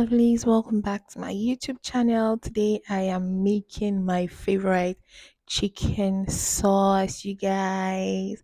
lovelies, welcome back to my YouTube channel. Today I am making my favorite chicken sauce, you guys.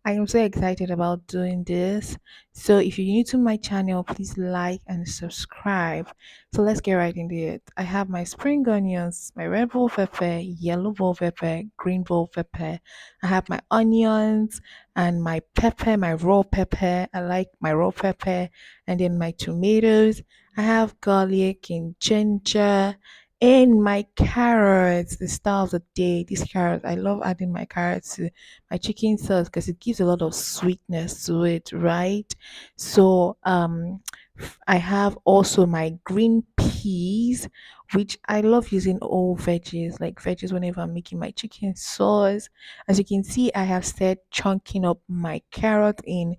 I am so excited about doing this. So if you're new to my channel, please like and subscribe. So let's get right into it. I have my spring onions, my red bell pepper, yellow bell pepper, green bell pepper. I have my onions and my pepper, my raw pepper. I like my raw pepper, and then my tomatoes. I have garlic and ginger and my carrots, the star of the day. These carrots, I love adding my carrots to my chicken sauce because it gives a lot of sweetness to it, right? So I have also my green peas, which I love using all veggies, like veggies whenever I'm making my chicken sauce. As you can see, I have started chunking up my carrot in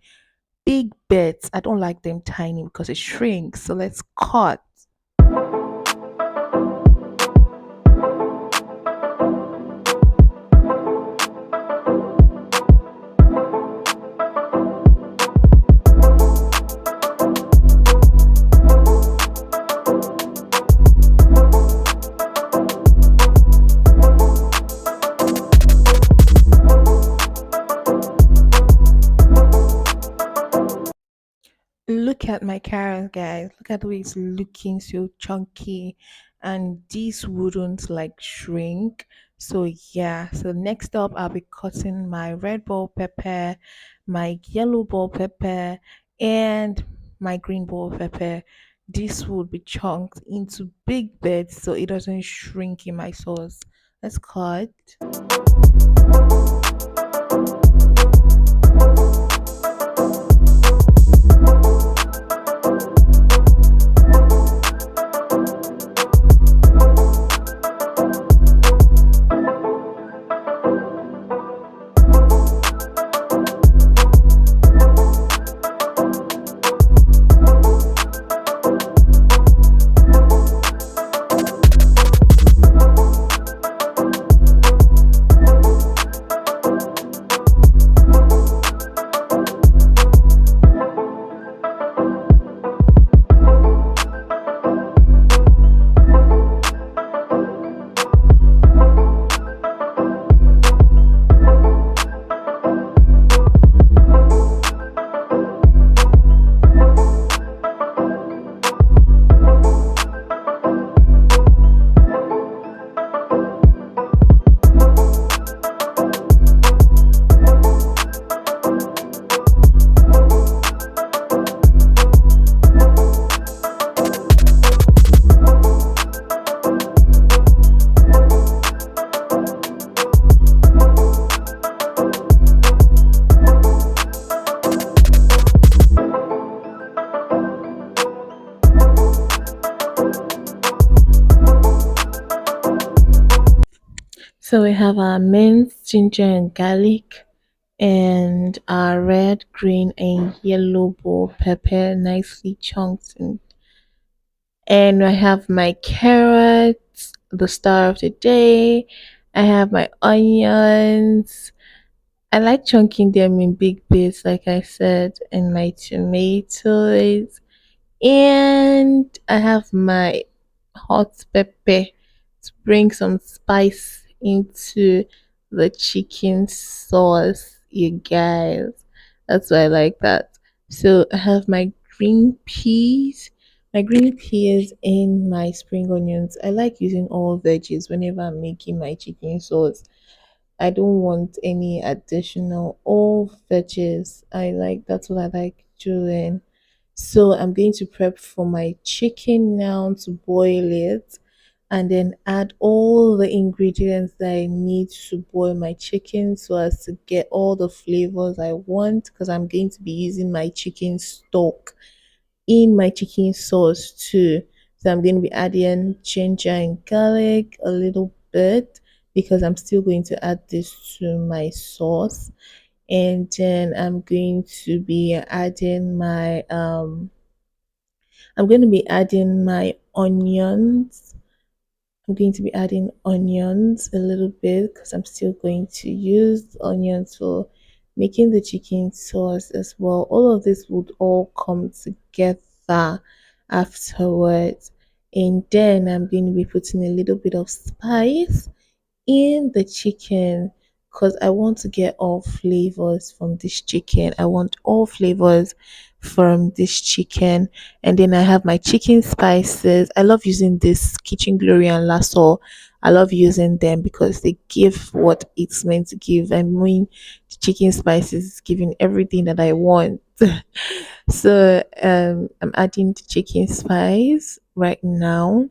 big bits. I don't like them tiny because it shrinks. So let's cut. Look at my carrot, guys. Look at the way it's looking so chunky, and these wouldn't like shrink. So yeah. So next up, I'll be cutting my red bell pepper, my yellow bell pepper, and my green bell pepper. This would be chunked into big bits so it doesn't shrink in my sauce. Let's cut. So we have our minced ginger and garlic, and our red, green, and yellow bell pepper nicely chunked. And I have my carrots, the star of the day. I have my onions. I like chunking them in big bits, like I said, and my tomatoes. And I have my hot pepper to bring some spice into the chicken sauce, you guys. That's why I like that. So I have my green peas, my green peas and my spring onions. I like using all veggies whenever I'm making my chicken sauce. I don't want any additional all veggies. I like that's what I like doing. So I'm going to prep for my chicken now to boil it and then add all the ingredients that I need to boil my chicken so as to get all the flavors I want because I'm going to be using my chicken stock in my chicken sauce too. So I'm going to be adding ginger and garlic a little bit because I'm still going to add this to my sauce. And then I'm going to be adding my onions. I'm going to be adding onions a little bit because I'm still going to use onions for making the chicken sauce as well. All of this would all come together afterwards. And then I'm going to be putting a little bit of spice in the chicken because I want to get all flavors from this chicken. I want all flavors from this chicken. And then I have my chicken spices. I love using this Kitchen Glory and Lasso. I love using them because they give what it's meant to give. I mean, the chicken spices is giving everything that I want. So I'm adding the chicken spice right now.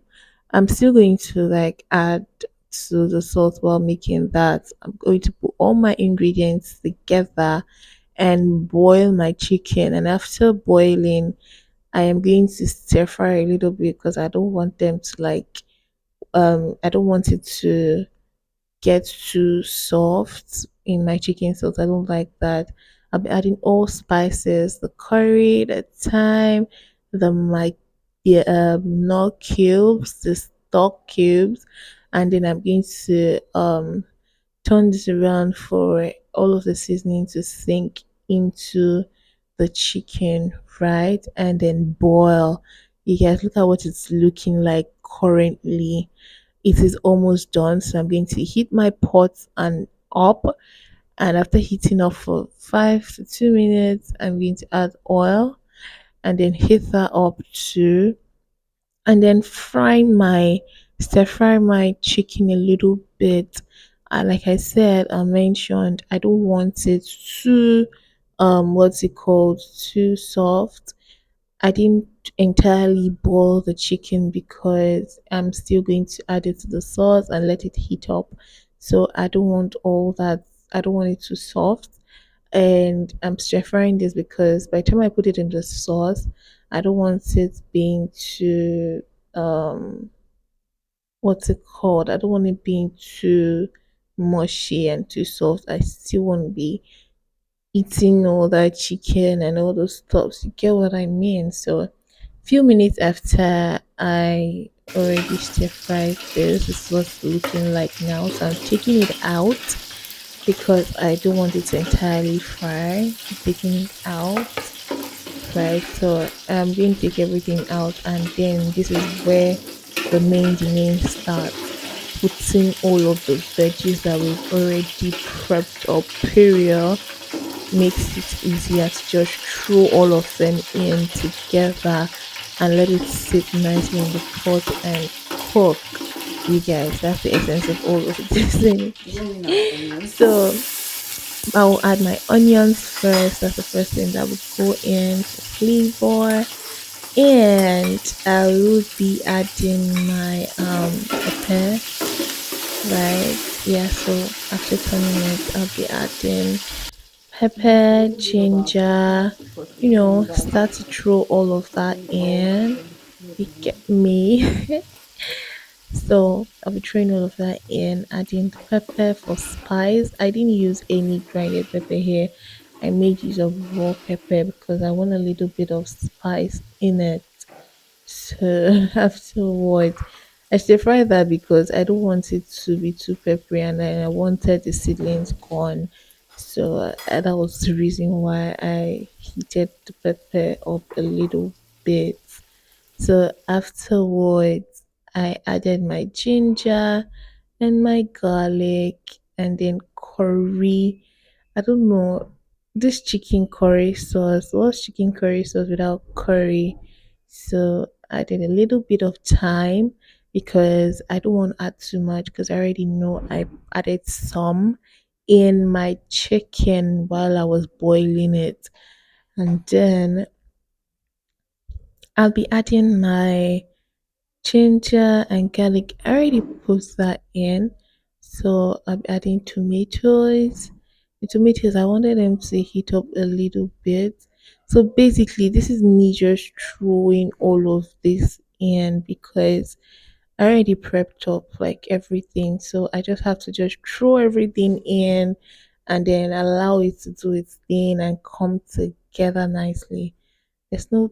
I'm still going to like add to the sauce while making that. I'm going to put all my ingredients together and boil my chicken. And after boiling, I am going to stir fry a little bit because I don't want them to like I don't want it to get too soft in my chicken sauce. I don't like that. I'll be adding all spices, the curry, the thyme, the nut cubes, the stock cubes, and then I'm going to turn this around for all of the seasoning to sink into the chicken, right? And then boil. You guys look at what it's looking like currently. It is almost done, so I'm going to heat my pot and up. And after heating up for 5 to 2 minutes, I'm going to add oil and then heat that up too. And then stir fry my chicken a little bit. Like I said, I mentioned, I don't want it too, what's it called, too soft. I didn't entirely boil the chicken because I'm still going to add it to the sauce and let it heat up. So I don't want all that. I don't want it too soft. And I'm stir frying this because by the time I put it in the sauce, I don't want it being too what's it called? I don't want it being too mushy and too soft. I still want to be eating all that chicken and all those stuff. You get what I mean? So few minutes after I already stir fried this is what's looking like now. So I'm taking it out because I don't want it to entirely fry. I'm taking it out, right? So I'm going to take everything out, and then this is where the main starts. Putting all of the veggies that we've already prepped up, period, makes it easier to just throw all of them in together and let it sit nicely in the pot and cook. You guys, that's the essence of all of this. So I'll add my onions first. That's the first thing that would go in for flavor. And I will be adding my pepper, right? Yeah, so after turning it, I'll be adding pepper, ginger, start to throw all of that in. You get me? So I'll be throwing all of that in, adding the pepper for spice. I didn't use any grinded pepper here. I made use of raw pepper because I want a little bit of spice in it. So afterwards, I stir fry that because I don't want it to be too peppery, and I wanted the seedlings gone. So that was the reason why I heated the pepper up a little bit. So afterwards, I added my ginger and my garlic and then curry. I don't know this chicken curry sauce. What's chicken curry sauce without curry? So I did a little bit of thyme because I don't want to add too much because I already know I added some in my chicken while I was boiling it. And then I'll be adding my ginger and garlic. I already put that in. So I'm adding tomatoes. The tomatoes, I wanted them to heat up a little bit. So basically, this is me just throwing all of this in because I already prepped up like everything. So I just have to just throw everything in and then allow it to do its thing and come together nicely. There's no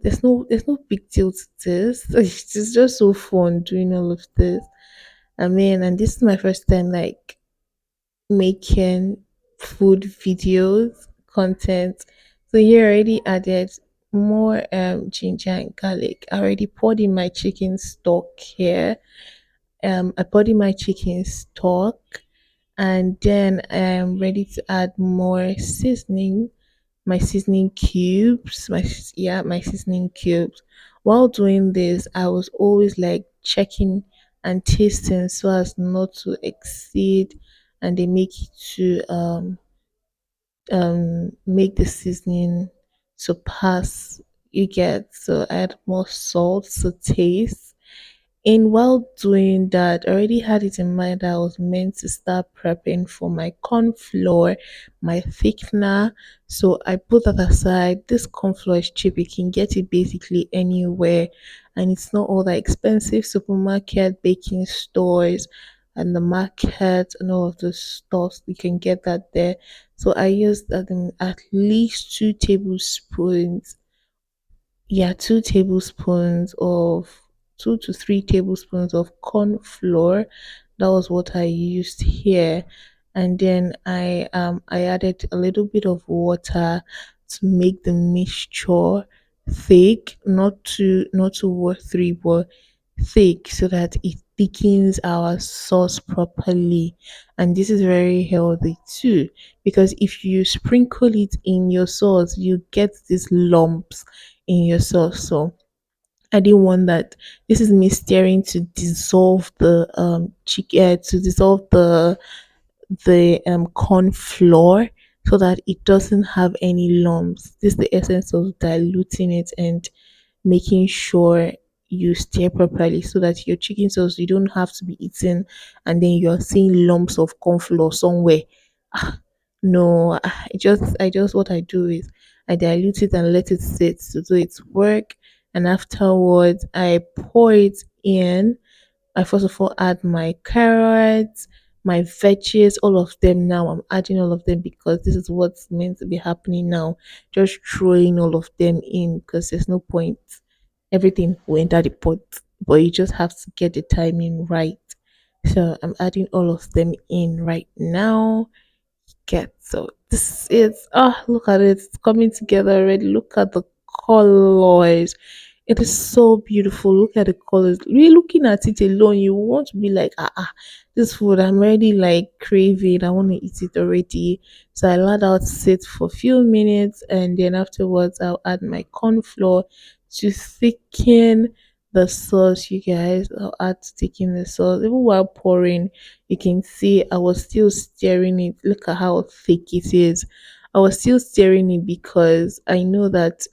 big deal to this. It's just so fun doing all of this. I mean, and this is my first time like making food videos content. So here I already added more ginger and garlic. I already poured in my chicken stock here. I poured in my chicken stock, and then I am ready to add more seasoning, my seasoning cubes, my seasoning cubes. While doing this, I was always like checking and tasting so as not to exceed, and they make it to make the seasoning surpass. You get, so add more salt to taste. And while doing that, I already had it in mind that I was meant to start prepping for my corn flour, my thickener. So I put that aside. This corn flour is cheap. You can get it basically anywhere, and it's not all that expensive. Supermarket, baking stores, and the market, and all of those stores. You can get that there. So I used at least 2 tablespoons, yeah, 2 tablespoons of 2 to 3 tablespoons of corn flour. That was what I used here. And then I added a little bit of water to make the mixture thick, not too watery, but thick, so that it thickens our sauce properly. And this is very healthy too, because if you sprinkle it in your sauce, you get these lumps in your sauce. So I didn't want that. This is me stirring to dissolve the chicken, to dissolve the corn flour, so that it doesn't have any lumps. This is the essence of diluting it and making sure you stir properly, so that your chicken sauce, you don't have to be eating and then you're seeing lumps of corn flour somewhere. Ah, no, I just what I do is I dilute it and let it sit to do its work, and afterwards I pour it in. I first of all add my carrots, my veggies, all of them now. I'm adding all of them because this is what's meant to be happening now. Just throwing all of them in because there's no point. Everything will enter the pot, but you just have to get the timing right. So I'm adding all of them in right now. Get so this is, look at it, it's coming together already. Look at the colors, it is so beautiful. Look at the colors. Really looking at it alone, you want to be like, this food, I'm already like craving. I want to eat it already. So I let out sit for a few minutes, and then afterwards I'll add my corn flour to thicken the sauce, you guys. I'll add to thicken the sauce. Even while pouring, you can see I was still stirring it. Look at how thick it is. I was still stirring it because I know that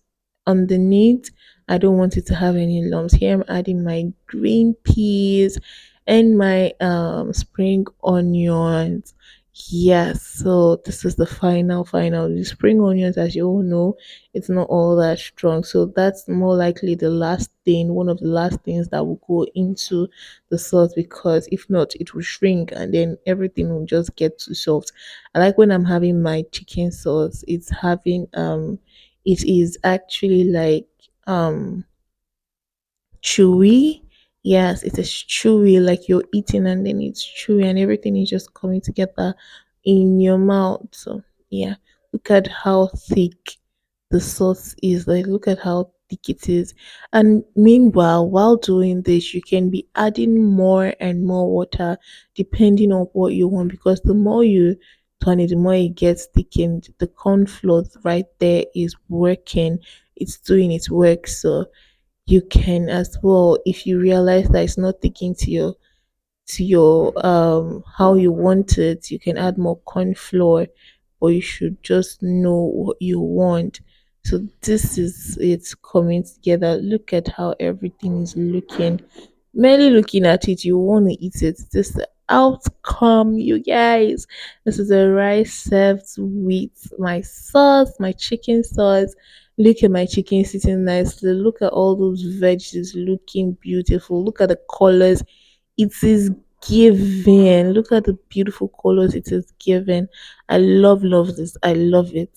underneath I don't want it to have any lumps. Here I'm adding my green peas and my spring onions. Yes, so this is the final. The spring onions, as you all know, it's not all that strong. So that's more likely the last thing, one of the last things that will go into the sauce, because if not, it will shrink and then everything will just get too soft. I like when I'm having my chicken sauce, it is actually like chewy. Yes, it is chewy, like you're eating and then it's chewy and everything is just coming together in your mouth. So yeah, look at how thick the sauce is. Like, look at how thick it is. And meanwhile, while doing this, you can be adding more and more water depending on what you want, because the more you turn it, the more it gets thickened. The corn flour right there is working, it's doing its work. So you can as well, if you realize that it's not sticking to your how you want it, you can add more corn flour, but you should just know what you want. So this is it's coming together. Look at how everything is looking. Merely looking at it, you want to eat it. This is the outcome, you guys. This is a rice served with my sauce, my chicken sauce. Look at my chicken sitting nicely. Look at all those veggies looking beautiful. Look at the colors. It is given. Look at the beautiful colors it is given. I love this. I love it.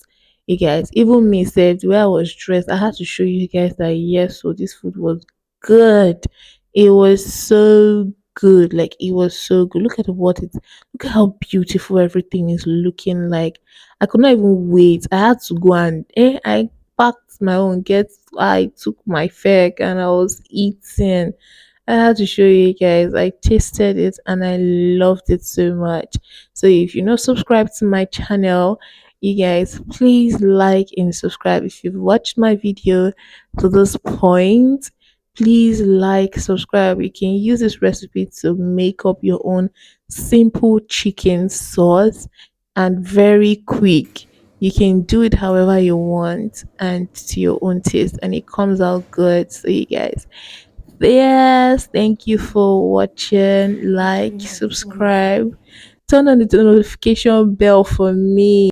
You guys, even me said the way I was dressed, I had to show you guys that yes, so this food was good. It was so good. Like, it was so good. Look at how beautiful everything is looking like. I could not even wait. I had to go and I packed my own. Get I took my fag and I was eating. I had to show you guys. I tasted it and I loved it so much. So if you're not subscribed to my channel, you guys please like and subscribe. If you've watched my video to this point, please like, subscribe. You can use this recipe to make up your own simple chicken sauce and very quick. You can do it however you want and to your own taste, and it comes out good. So you guys, yes, thank you for watching. Thank Like, you. Wonderful. subscribe, turn on the notification bell for me.